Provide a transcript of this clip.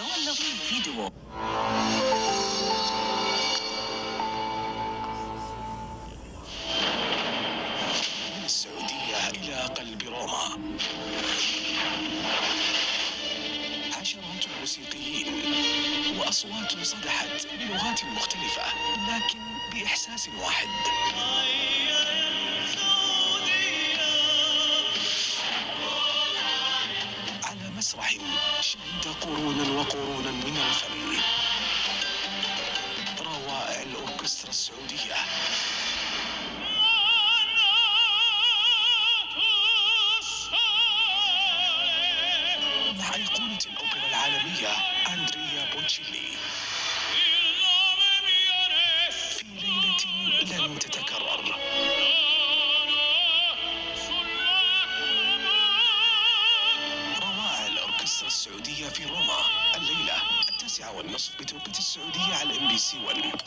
lovely video. من السعودية إلى قلب روما، عشرات الموسيقيين وأصوات صدحت بلغات مختلفة لكن بإحساس واحد. على مسرح شهد قرونا وقرونا من الفن، روائع الأوركسترا السعودية، مع أيقونة الأوبرا العالمية أندريا بوتشيلي، في ليلة لن تتكرر. روائع الأوركسترا السعودية في روما الليلة 9:30 بتوقيت السعودية على MBC 1.